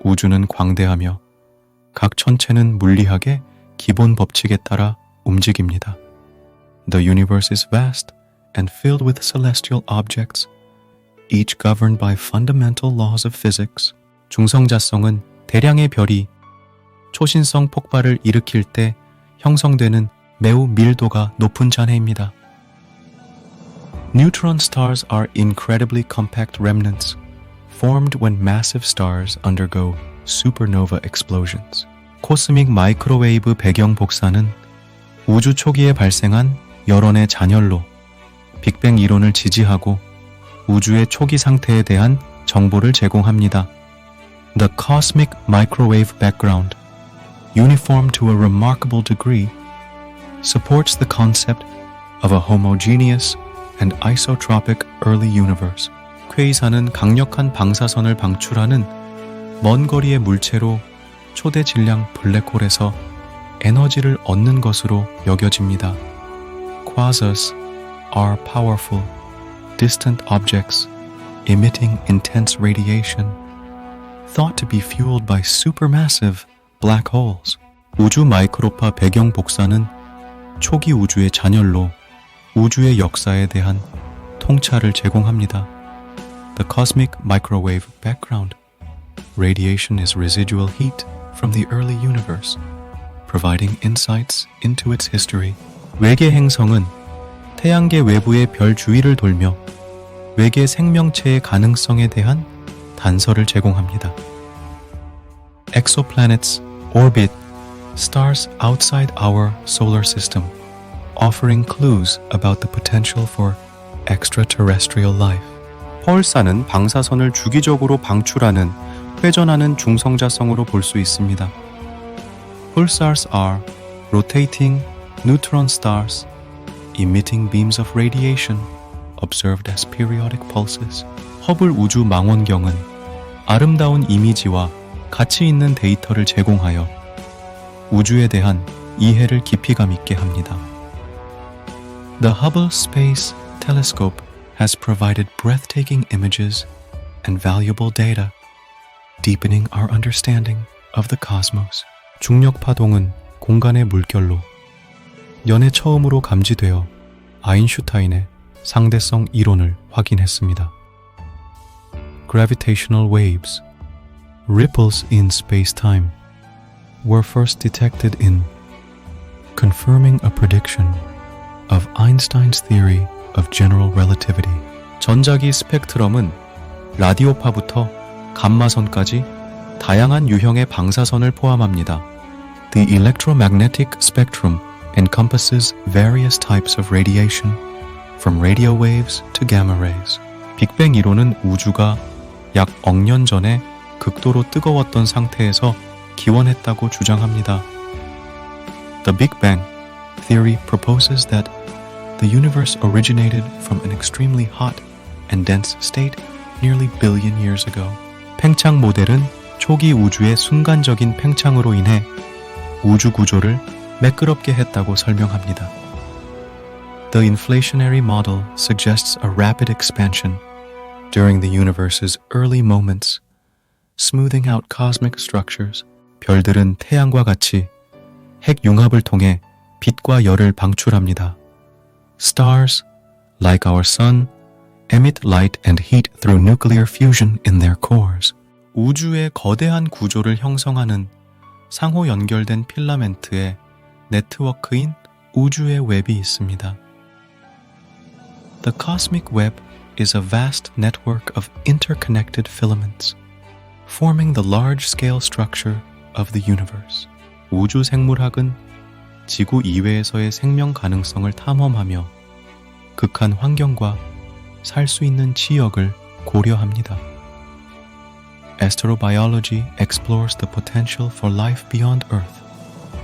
우주는 광대하며 각 천체는 물리학의 기본 법칙에 따라 움직입니다. The universe is vast and filled with celestial objects, each governed by fundamental laws of physics. 중성자성은 대량의 별이 초신성 폭발을 일으킬 때 형성되는 매우 밀도가 높은 잔해입니다. Neutron stars are incredibly compact remnants formed when massive stars undergo supernova explosions. 코스믹 마이크로웨이브 배경 복사는 우주 초기에 발생한 열원의 잔열로 빅뱅 이론을 지지하고 우주의 초기 상태에 대한 정보를 제공합니다. The cosmic microwave background, uniform to a remarkable degree, supports the concept of a homogeneous and isotropic early universe. 퀘이사는 강력한 방사선을 방출하는 먼 거리의 물체로 초대 질량 블랙홀에서 에너지를 얻는 것으로 여겨집니다. Quasars are powerful, distant objects emitting intense radiation, thought to be fueled by supermassive black holes. 우주 마이크로파 배경 복사는 초기 우주의 잔열로 우주의 역사에 대한 통찰을 제공합니다. The cosmic microwave background. Radiation is residual heat from the early universe, providing insights into its history. 외계 행성은 태양계 외부의 별 주위를 돌며 외계 생명체의 가능성에 대한 단서를 제공합니다. Exoplanets orbit stars outside our solar system, offering clues about the potential for extraterrestrial life. 펄사는 방사선을 주기적으로 방출하는 회전하는 중성자성으로 볼 수 있습니다. Pulsars are rotating neutron stars emitting beams of radiation observed as periodic pulses. 허블 우주 망원경은 아름다운 이미지와 가치 있는 데이터를 제공하여 우주에 대한 이해를 깊이감 있게 합니다. The Hubble Space Telescope has provided breathtaking images and valuable data, deepening our understanding of the cosmos. 중력 파동은 공간의 물결로 연애 처음으로 감지되어 아인슈타인의 상대성 이론을 확인했습니다. Gravitational waves, ripples in space-time, were first detected in confirming a prediction of Einstein's theory of general relativity. 전자기 스펙트럼은 라디오파부터 감마선까지 다양한 유형의 방사선을 포함합니다. The electromagnetic spectrum encompasses various types of radiation, from radio waves to gamma rays. 빅뱅 이론은 우주가 약 억년 전에 극도로 뜨거웠던 상태에서 기원했다고 주장합니다. The Big Bang theory proposes that the universe originated from an extremely hot and dense state nearly billion years ago. 팽창 모델은 초기 우주의 순간적인 팽창으로 인해 우주 구조를 매끄럽게 했다고 설명합니다. The inflationary model suggests a rapid expansion during the universe's early moments, smoothing out cosmic structures. 별들은 태양과 같이 핵 융합을 통해 빛과 열을 방출합니다. Stars, like our sun, emit light and heat through nuclear fusion in their cores. 우주의 거대한 구조를 형성하는 상호 연결된 필라멘트의 네트워크인 우주의 웹이 있습니다. The cosmic web is a vast network of interconnected filaments, forming the large-scale structure of the universe. 우주 생물학은 지구 이외에서의 생명 가능성을 탐험하며 극한 환경과 살 수 있는 지역을 고려합니다. Astrobiology explores the potential for life beyond Earth,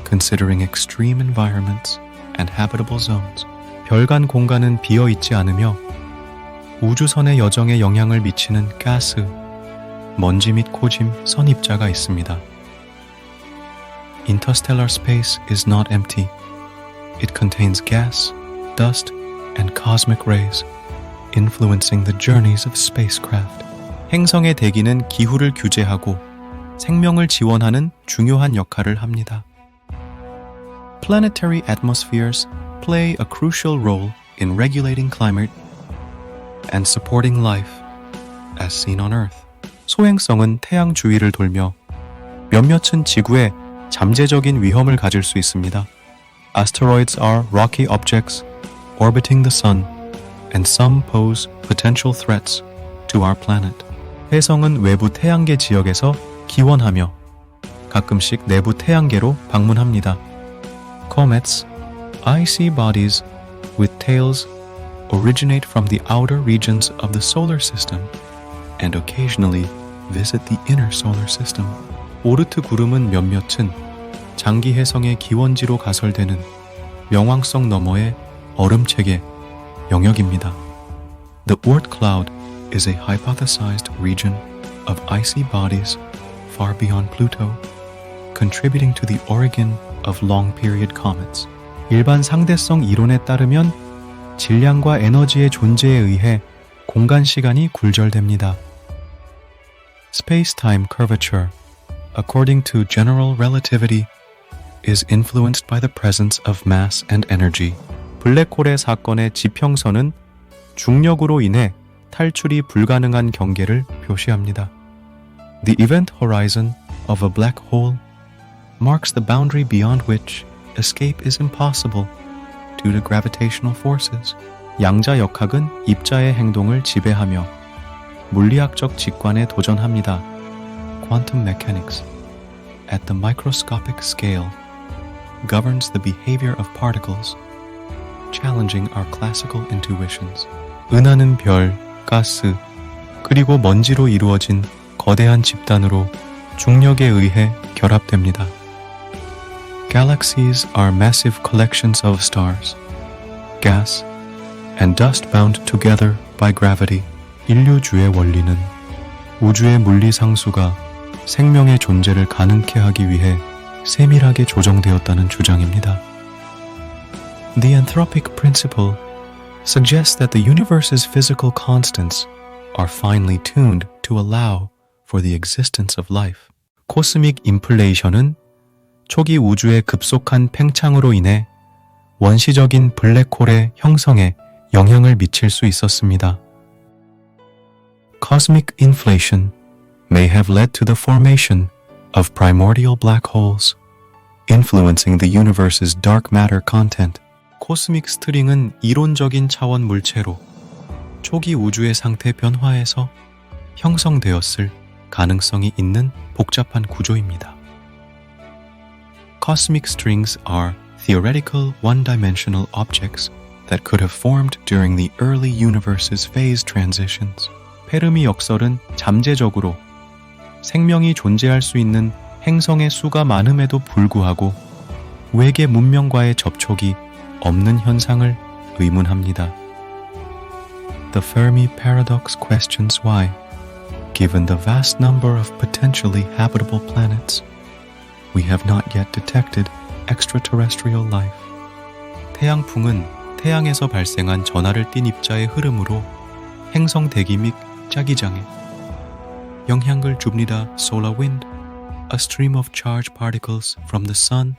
considering extreme environments and habitable zones. 별간 공간은 비어 있지 않으며 우주선의 여정에 영향을 미치는 가스, 먼지 및 코짐, 선입자가 있습니다. Interstellar space is not empty. It contains gas, dust, and cosmic rays, influencing the journeys of spacecraft. 행성의 대기는 기후를 규제하고 생명을 지원하는 중요한 역할을 합니다. Planetary atmospheres play a crucial role in regulating climate and supporting life, as seen on Earth. 소행성은 태양 주위를 돌며 몇몇은 지구에 잠재적인 위험을 가질 수 있습니다. Asteroids are rocky objects orbiting the sun, and some pose potential threats to our planet. 혜성은 외부 태양계 지역에서 기원하며 가끔씩 내부 태양계로 방문합니다. Comets, icy bodies with tails, originate from the outer regions of the solar system and occasionally visit the inner solar system. 오르트 구름은 몇몇은 장기 혜성의 기원지로 가설되는 명왕성 너머의 얼음체계 영역입니다. The Oort cloud is a hypothesized region of icy bodies far beyond Pluto, contributing to the origin of long-period comets. 일반 상대성 이론에 따르면 질량과 에너지의 존재에 의해 공간-시간이 굴절됩니다. Space-time curvature, according to general relativity, is influenced by the presence of mass and energy. 블랙홀의 사건의 지평선은 중력으로 인해 탈출이 불가능한 경계를 표시합니다. The event horizon of a black hole marks the boundary beyond which escape is impossible due to gravitational forces. 양자 역학은 입자의 행동을 지배하며 물리학적 직관에 도전합니다. Quantum mechanics, at the microscopic scale, governs the behavior of particles, challenging our classical intuitions. 은하는 별, 가스, 그리고 먼지로 이루어진 거대한 집단으로 중력에 의해 결합됩니다. Galaxies are massive collections of stars, gas, and dust bound together by gravity. 인류주의 원리는 우주의 물리 상수가 생명의 존재를 가능케 하기 위해 세밀하게 조정되었다는 주장입니다. The anthropic principle suggests that the universe's physical constants are finely tuned to allow for the existence of life. 코스믹 인플레이션은 초기 우주의 급속한 팽창으로 인해 원시적인 블랙홀의 형성에 영향을 미칠 수 있었습니다. Cosmic inflation may have led to the formation of primordial black holes, influencing the universe's dark matter content. 코스믹 스트링은 이론적인 차원 물체로 초기 우주의 상태 변화에서 형성되었을 가능성이 있는 복잡한 구조입니다. Cosmic strings are theoretical one-dimensional objects that could have formed during the early universe's phase transitions. 페르미 역설은 잠재적으로 생명이 존재할 수 있는 행성의 수가 많음에도 불구하고 외계 문명과의 접촉이 없는 현상을 의문합니다. The Fermi paradox questions why, given the vast number of potentially habitable planets, we have not yet detected extraterrestrial life. 태양풍은 태양에서 발생한 전하를 띤 입자의 흐름으로 행성 대기 및 짜기장에 영향을 줍니다. Solar wind, a stream of charged particles from the sun,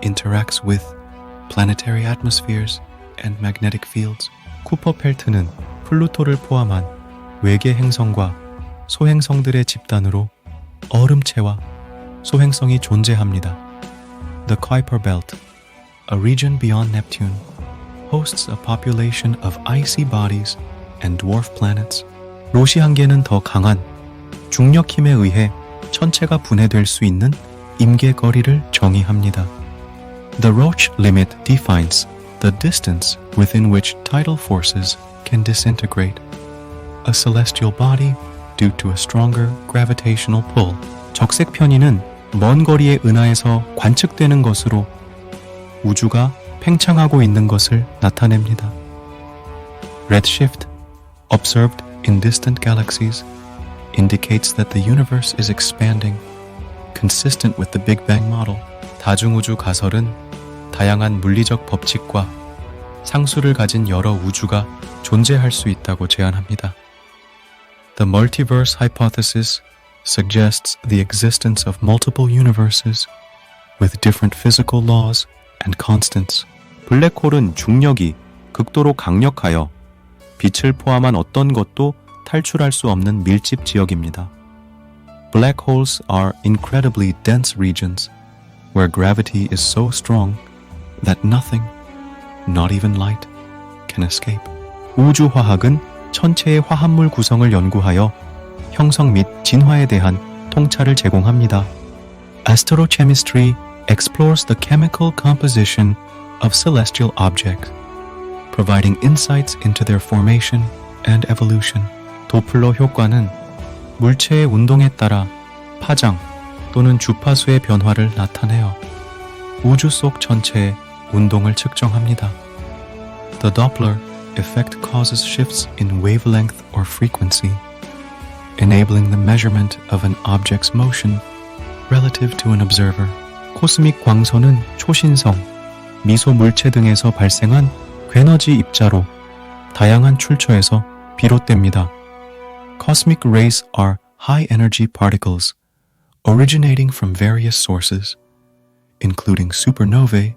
interacts with planetary atmospheres and magnetic fields. 쿠퍼 펠트는 플루토를 포함한 외계 행성과 소행성들의 집단으로 얼음체와 소행성이 존재합니다. The Kuiper Belt, a region beyond Neptune, hosts a population of icy bodies and dwarf planets. 로시 한계는 더 강한 중력 힘에 의해 천체가 분해될 수 있는 임계 거리를 정의합니다. The Roche limit defines the distance within which tidal forces can disintegrate a celestial body due to a stronger gravitational pull. 적색 편의는 먼 거리의 은하에서 관측되는 것으로 우주가 팽창하고 있는 것을 나타냅니다. Redshift, observed in distant galaxies, indicates that the universe is expanding, consistent with the Big Bang model. 다중우주 가설은 다양한 물리적 법칙과 상수를 가진 여러 우주가 존재할 수 있다고 제안합니다. The multiverse hypothesis suggests the existence of multiple universes with different physical laws and constants. 블랙홀은 중력이 극도로 강력하여 빛을 포함한 어떤 것도 탈출할 수 없는 밀집 지역입니다. Black holes are incredibly dense regions where gravity is so strong that nothing, not even light, can escape. 우주화학은 천체의 화합물 구성을 연구하여 형성 및 진화에 대한 통찰을 제공합니다. Astrochemistry explores the chemical composition of celestial objects, providing insights into their formation and evolution. 도플러 효과는 물체의 운동에 따라 파장 또는 주파수의 변화를 나타내어 우주 속 전체의 운동을 측정합니다. The Doppler effect causes shifts in wavelength or frequency, enabling the measurement of an object's motion relative to an observer. 코스믹 광선은 초신성, 미소 물체 등에서 발생한 괴너지 입자로 다양한 출처에서 비롯됩니다. Cosmic rays are high-energy particles originating from various sources, including supernovae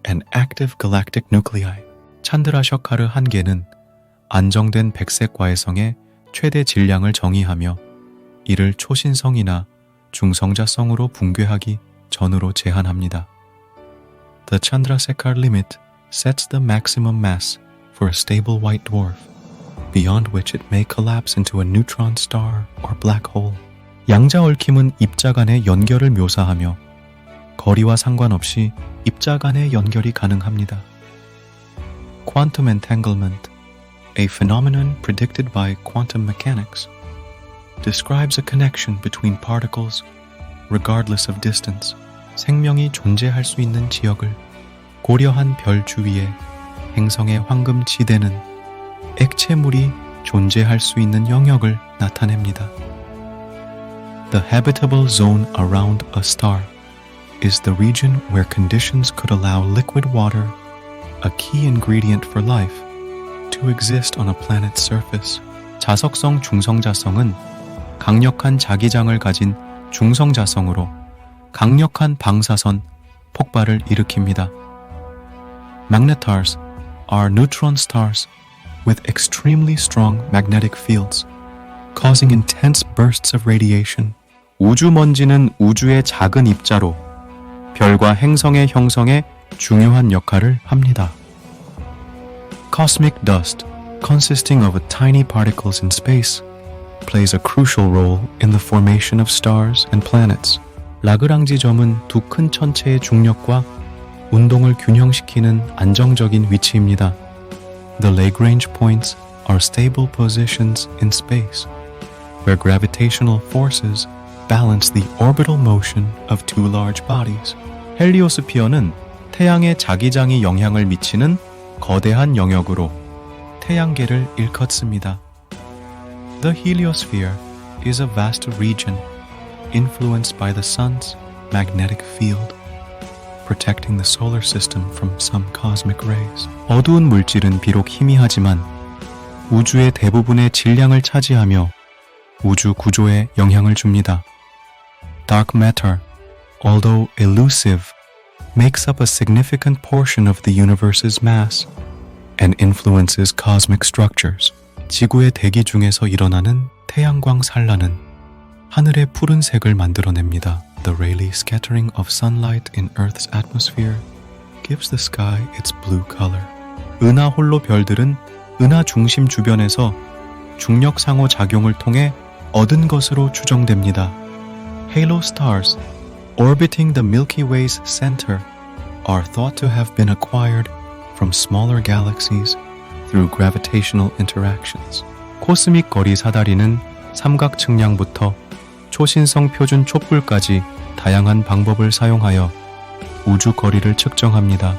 and active galactic nuclei. 찬드라셔카르 한계는 안정된 백색 과외성의 최대 질량을 정의하며 이를 초신성이나 중성자성으로 붕괴하기 전으로 제한합니다. The Chandrasekhar limit sets the maximum mass for a stable white dwarf, beyond which it may collapse into a neutron star or black hole. 양자 얽힘은 입자 간의 연결을 묘사하며 거리와 상관없이 입자 간의 연결이 가능합니다. Quantum entanglement, a phenomenon predicted by quantum mechanics, describes a connection between particles regardless of distance. 생명이 존재할 수 있는 지역을 고려한 별 주위에 행성의 황금 지대는 액체물이 존재할 수 있는 영역을 나타냅니다. The habitable zone around a star is the region where conditions could allow liquid water, a key ingredient for life, to exist on a planet's surface. 자석성 중성자성은 강력한 자기장을 가진 중성자성으로 강력한 방사선 폭발을 일으킵니다. Magnetars are neutron stars with extremely strong magnetic fields, causing intense bursts of radiation. 우주먼지는 우주의 작은 입자로 별과 행성의 형성에 중요한 역할을 합니다. Cosmic dust, consisting of tiny particles in space, plays a crucial role in the formation of stars and planets. 라그랑지 점은 두 큰 천체의 중력과 운동을 균형시키는 안정적인 위치입니다. The Lagrange points are stable positions in space, where gravitational forces balance the orbital motion of two large bodies. 헬리오스피어는 태양의 자기장이 영향을 미치는 거대한 영역으로 태양계를 일컫습니다. The heliosphere is a vast region influenced by the sun's magnetic field, protecting the solar system from some cosmic rays. 어두운 물질은 비록 희미하지만 우주의 대부분의 질량을 차지하며 우주 구조에 영향을 줍니다. Dark matter, although elusive, makes up a significant portion of the universe's mass and influences cosmic structures. 지구의 대기 중에서 일어나는 태양광 산란은 하늘의 푸른색을 만들어냅니다. The Rayleigh scattering of sunlight in Earth's atmosphere gives the sky its blue color. 은하 홀로 별들은 은하 중심 주변에서 중력 상호 작용을 통해 얻은 것으로 추정됩니다. Halo stars orbiting the Milky Way's center are thought to have been acquired from smaller galaxies through gravitational interactions. 코스믹 거리 사다리는 삼각 측량부터 초신성 표준 촛불까지 다양한 방법을 사용하여 우주 거리를 측정합니다.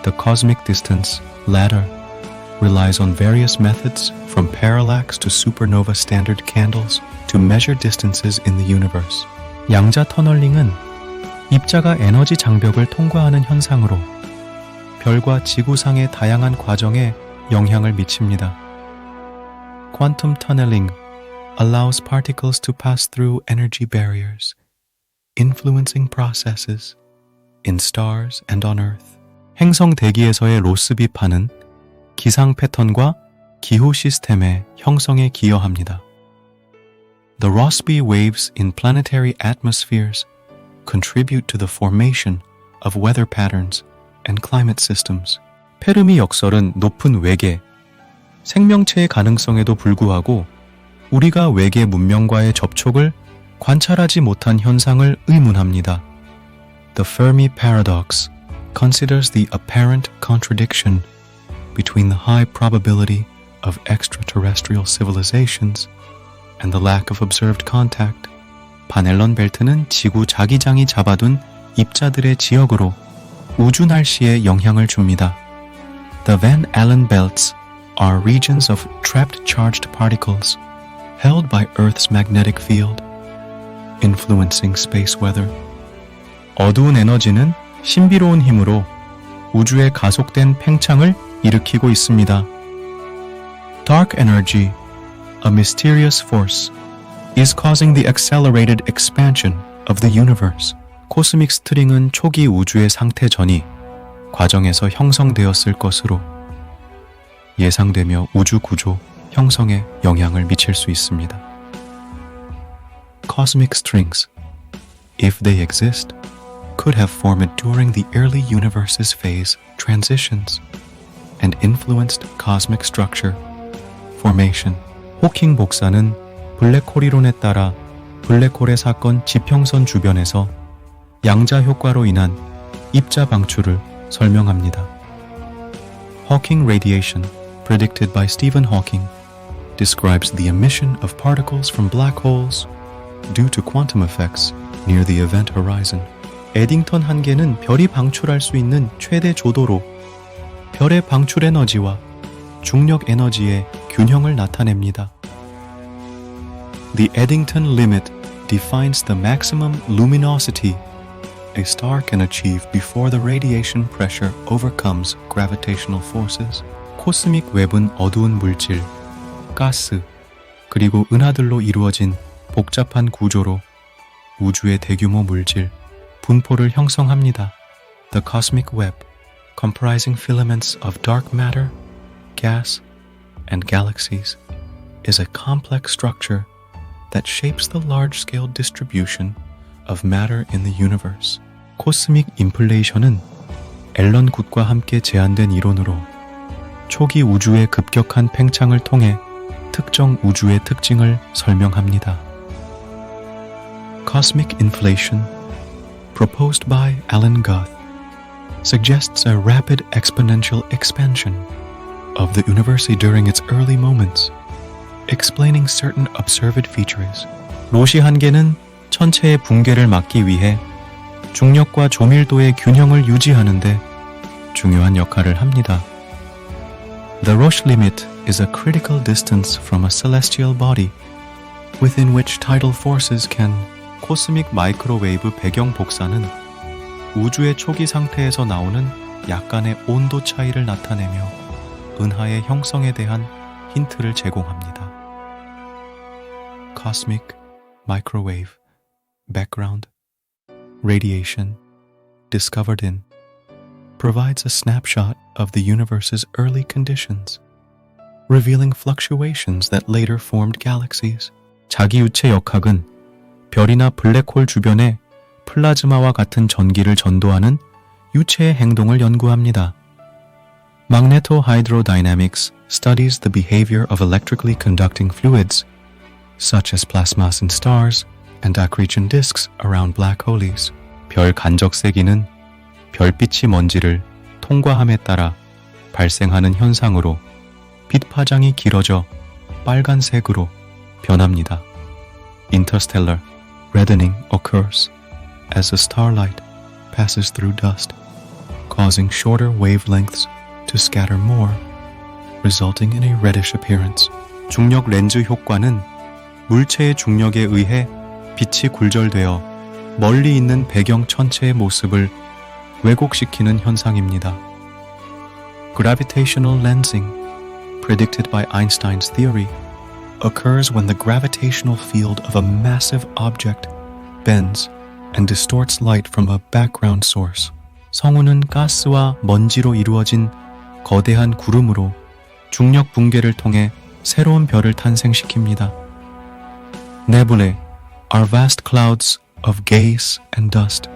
The cosmic distance ladder relies on various methods from parallax to supernova standard candles to measure distances in the universe. 양자 터널링은 입자가 에너지 장벽을 통과하는 현상으로 별과 지구상의 다양한 과정에 영향을 미칩니다. Quantum tunneling allows particles to pass through energy barriers, influencing processes in stars and on Earth. 행성 대기에서의 로스비파는 기상 패턴과 기후 시스템의 형성에 기여합니다. The Rossby waves in planetary atmospheres contribute to the formation of weather patterns and climate systems. 페르미 역설은 높은 외계, 생명체의 가능성에도 불구하고 우리가 외계 문명과의 접촉을 관찰하지 못한 현상을 의문합니다. The Fermi paradox considers the apparent contradiction between the high probability of extraterrestrial civilizations and the lack of observed contact. 바넬론 벨트는 지구 자기장이 잡아둔 입자들의 지역으로 우주 날씨에 영향을 줍니다. The Van Allen belts are regions of trapped charged particles held by Earth's magnetic field, influencing space weather. 어두운 에너지는 신비로운 힘으로 우주의 가속된 팽창을 일으키고 있습니다. Dark energy, a mysterious force, is causing the accelerated expansion of the universe. 코스믹 스트링은 초기 우주의 상태 전이 과정에서 형성되었을 것으로 예상되며 우주 구조 형성에 영향을 미칠 수 있습니다. Cosmic strings, if they exist, could have formed during the early universe's phase transitions and influenced cosmic structure formation. 호킹 복사는 블랙홀 이론에 따라 블랙홀의 사건 지평선 주변에서 양자 효과로 인한 입자 방출을 설명합니다. Hawking radiation, predicted by Stephen Hawking, describes the emission of particles from black holes due to quantum effects near the event horizon. 에딩턴 한계는 별이 방출할 수 있는 최대 조도로 별의 방출 에너지와 중력 에너지의 균형을 나타냅니다. The Eddington limit defines the maximum luminosity a star can achieve before the radiation pressure overcomes gravitational forces. 코스믹 웹은 어두운 물질, 가스, 그리고 은하들로 이루어진 복잡한 구조로 우주의 대규모 물질, 분포를 형성합니다. The cosmic web, comprising filaments of dark matter, gas, and galaxies, is a complex structure that shapes the large-scale distribution of matter in the universe. 코스믹 인플레이션은 앨런 굿과 함께 제안된 이론으로 초기 우주의 급격한 팽창을 통해 특정 우주의 특징을 설명합니다. Cosmic inflation, proposed by Alan Guth, suggests a rapid exponential expansion of the universe during its early moments, explaining certain observed features. 로시 한계는 천체의 붕괴를 막기 위해 중력과 조밀도의 균형을 유지하는 데 중요한 역할을 합니다. The Roche limit is a critical distance from a celestial body within which tidal forces can. 코스믹 마이크로웨이브 배경 복사는 우주의 초기 상태에서 나오는 약간의 온도 차이를 나타내며 은하의 형성에 대한 힌트를 제공합니다. Cosmic microwave background radiation discovered in provides a snapshot of the universe's early conditions, revealing fluctuations that later formed galaxies. 자기유체 역학은 별이나 블랙홀 주변에 플라즈마와 같은 전기를 전도하는 유체의 행동을 연구합니다. Magnetohydrodynamics studies the behavior of electrically conducting fluids, such as plasmas in stars and accretion disks around black holes. 별 간접세기는 별빛이 먼지를 통과함에 따라 발생하는 현상으로 빛 파장이 길어져 빨간색으로 변합니다. Interstellar reddening occurs as the starlight passes through dust, causing shorter wavelengths to scatter more, resulting in a reddish appearance. 중력 렌즈 효과는 물체의 중력에 의해 빛이 굴절되어 멀리 있는 배경 천체의 모습을 왜곡시키는 현상입니다. Gravitational lensing, predicted by Einstein's theory, occurs when the gravitational field of a massive object bends and distorts light from a background source. 성운은 가스와 먼지로 이루어진 거대한 구름으로 중력 붕괴를 통해 새로운 별을 탄생시킵니다. Nebulae are vast clouds of gas and dust,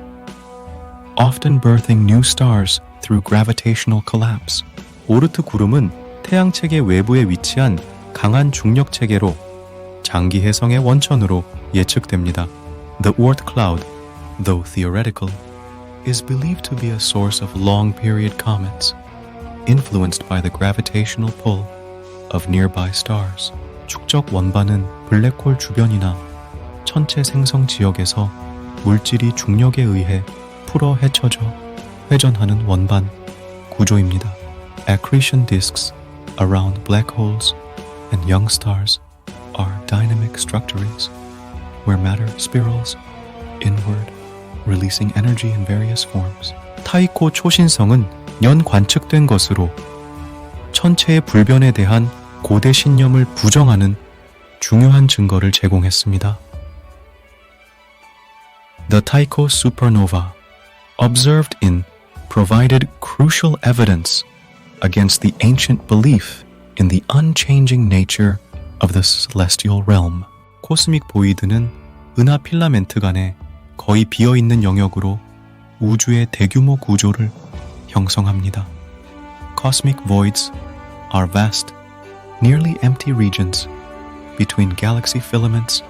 often birthing new stars through gravitational collapse. 오르트 구름은 태양 체계 외부에 위치한 강한 중력 체계로 장기 해성의 원천으로 예측됩니다. The Oort cloud, though theoretical, is believed to be a source of long-period comets, influenced by the gravitational pull of nearby stars. 축적 원반은 블랙홀 주변이나 천체 생성 지역에서 물질이 중력에 의해 풀어 헤쳐져 회전하는 원반 구조입니다. Accretion disks around black holes and young stars are dynamic structures where matter spirals inward, releasing energy in various forms. 타이코 초신성은 연 관측된 것으로 천체의 불변에 대한 고대 신념을 부정하는 중요한 증거를 제공했습니다. The Tycho supernova, observed in, provided crucial evidence against the ancient belief in the unchanging nature of the celestial realm. 코스믹 보이드는 은하 필라멘트 간에 거의 비어있는 영역으로 우주의 대규모 구조를 형성합니다. Cosmic voids are vast, nearly empty regions between galaxy filaments,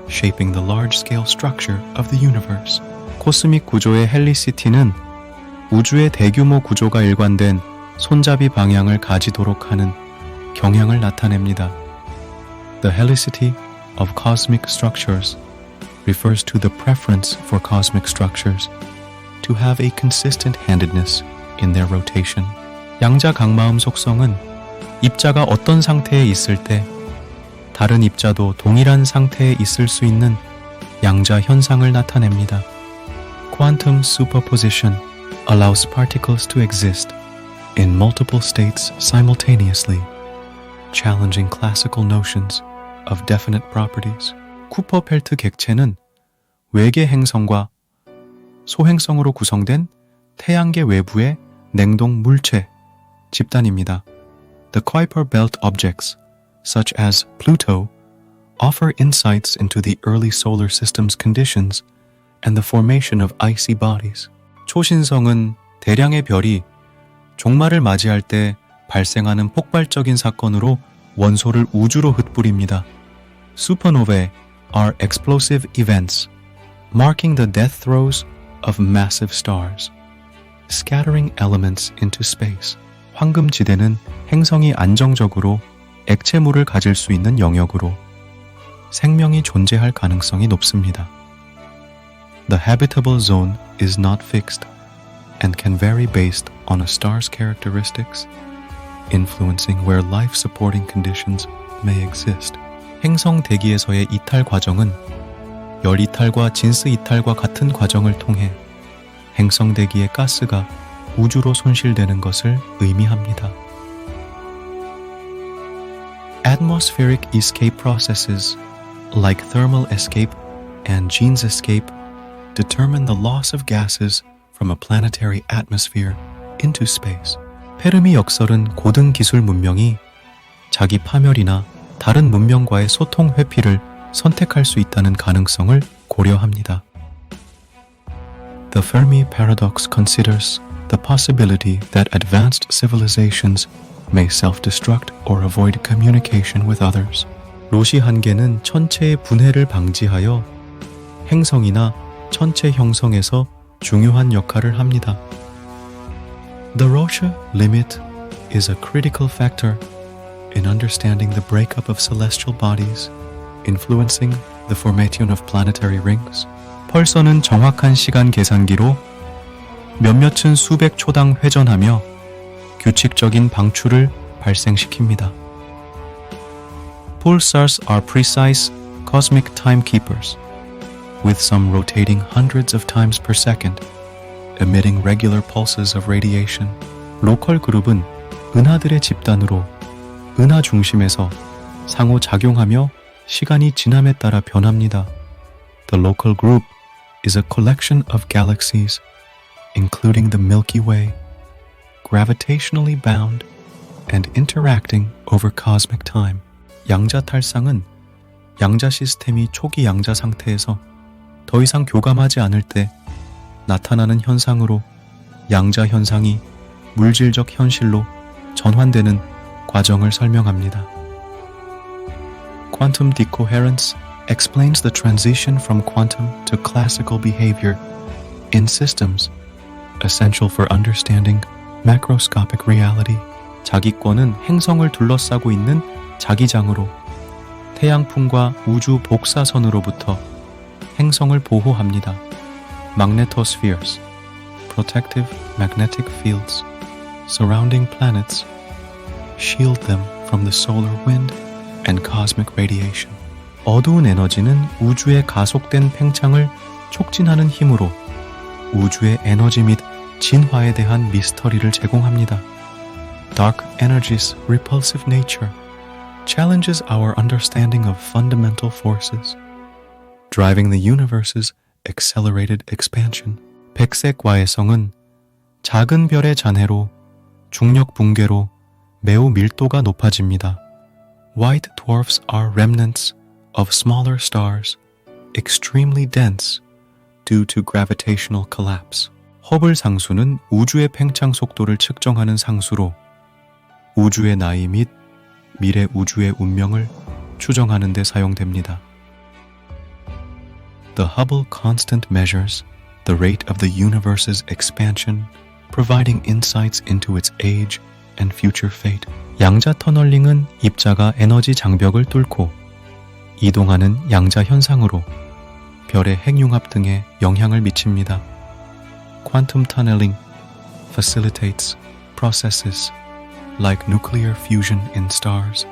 shaping the large-scale structure of the universe. 코스믹 구조의 헬리시티는 우주의 대규모 구조가 일관된 손잡이 방향을 가지도록 하는 경향을 나타냅니다. The helicity of cosmic structures refers to the preference for cosmic structures to have a consistent handedness in their rotation. 양자 강마음 속성은 입자가 어떤 상태에 있을 때 다른 입자도 동일한 상태에 있을 수 있는 양자 현상을 나타냅니다. Quantum superposition allows particles to exist in multiple states simultaneously, challenging classical notions of definite properties. 쿠퍼펠트 객체는 외계 행성과 소행성으로 구성된 태양계 외부의 냉동 물체 집단입니다. The Kuiper belt objects, such as Pluto, offer insights into the early solar system's conditions and the formation of icy bodies. 초신성은 대량의 별이 종말을 맞이할 때 발생하는 폭발적인 사건으로 원소를 우주로 흩뿌립니다. Supernovae are explosive events, marking the death throes of massive stars, scattering elements into space. 황금지대는 행성이 안정적으로 액체물을 가질 수 있는 영역으로 생명이 존재할 가능성이 높습니다. The habitable zone is not fixed and can vary based on a star's characteristics, influencing where life-supporting conditions may exist. 행성 대기에서의 이탈 과정은 열 이탈과 진스 이탈과 같은 과정을 통해 행성 대기의 가스가 우주로 손실되는 것을 의미합니다. Atmospheric escape processes like thermal escape and Jeans escape determine the loss of gases from a planetary atmosphere into space. 페르미 역설은 고등 기술 문명이 자기 파멸이나 다른 문명과의 소통 회피를 선택할 수 있다는 가능성을 고려합니다. The Fermi paradox considers the possibility that advanced civilizations may self-destruct or avoid communication with others. 로시 한계는 천체의 분해를 방지하여 행성이나 천체 형성에서 중요한 역할을 합니다. The Roche limit is a critical factor in understanding the breakup of celestial bodies, influencing the formation of planetary rings. 펄서는 정확한 시간 계산기로 몇몇은 수백 초당 회전하며 규칙적인 방출을 발생시킵니다. Pulsars are precise cosmic timekeepers, with some rotating hundreds of times per second, emitting regular pulses of radiation. 로컬 그룹은 은하들의 집단으로 은하 중심에서 상호작용하며 시간이 지남에 따라 변합니다. The local group is a collection of galaxies, including the Milky Way, gravitationally bound and interacting over cosmic time. 양자 탈상은 양자 시스템이 초기 양자 상태에서 더 이상 교감하지 않을 때 나타나는 현상으로 양자 현상이 물질적 현실로 전환되는 과정을 설명합니다. Quantum decoherence explains the transition from quantum to classical behavior in systems, essential for understanding macroscopic reality. 자기권은 행성을 둘러싸고 있는 자기장으로 태양풍과 우주 복사선으로부터 행성을 보호합니다. Magnetospheres, protective magnetic fields surrounding planets, shield them from the solar wind and cosmic radiation. 어두운 에너지는 우주의 가속된 팽창을 촉진하는 힘으로 우주의 에너지 및 진화에 대한 미스터리를 제공합니다. Dark energy's repulsive nature challenges our understanding of fundamental forces, driving the universe's accelerated expansion. 백색 과외성은 작은 별의 잔해로 중력 붕괴로 매우 밀도가 높아집니다. White dwarfs are remnants of smaller stars, extremely dense due to gravitational collapse. 허블 상수는 우주의 팽창 속도를 측정하는 상수로 우주의 나이 및 미래 우주의 운명을 추정하는 데 사용됩니다. The Hubble constant measures the rate of the universe's expansion, providing insights into its age and future fate. 양자 터널링은 입자가 에너지 장벽을 뚫고 이동하는 양자 현상으로 별의 핵융합 등에 영향을 미칩니다. Quantum tunneling facilitates processes like nuclear fusion in stars,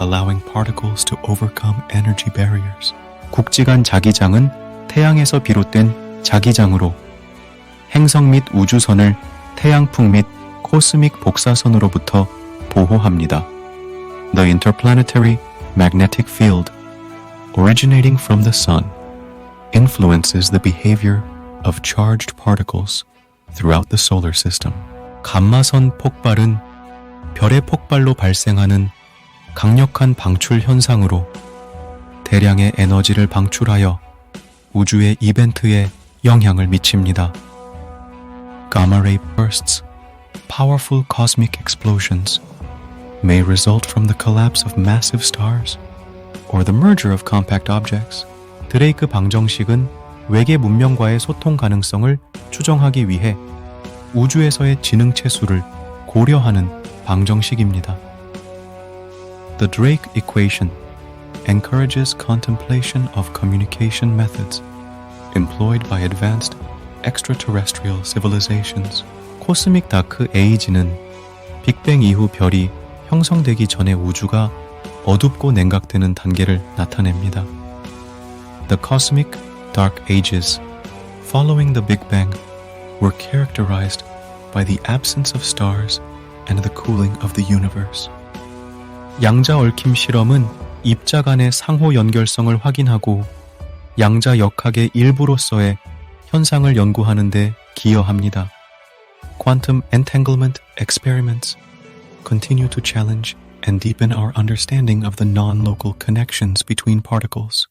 allowing particles to overcome energy barriers. 국지간 자기장은 태양에서 비롯된 자기장으로 행성 및 우주선을 태양풍 및 코스믹 복사선으로부터 보호합니다. The interplanetary magnetic field, originating from the sun, influences the behavior of charged particles throughout the solar system. 감마선 폭발은 별의 폭발로 발생하는 강력한 방출 현상으로 대량의 에너지를 방출하여 우주의 이벤트에 영향을 미칩니다. Gamma ray bursts, powerful cosmic explosions, may result from the collapse of massive stars or the merger of compact objects. 드레이크 방정식은 외계 문명과의 소통 가능성을 추정하기 위해 우주에서의 지능체 수를 고려하는 방정식입니다. The Drake equation encourages contemplation of communication methods employed by advanced extraterrestrial civilizations. 코스믹 다크 에이지는 빅뱅 이후 별이 형성되기 전에 우주가 어둡고 냉각되는 단계를 나타냅니다. The cosmic dark ages following the Big Bang were characterized by the absence of stars and the cooling of the universe. 양자 얽힘 실험은 입자 간의 상호 연결성을 확인하고 양자 역학의 일부로서의 현상을 연구하는 데 기여합니다. Quantum entanglement experiments continue to challenge and deepen our understanding of the non-local connections between particles.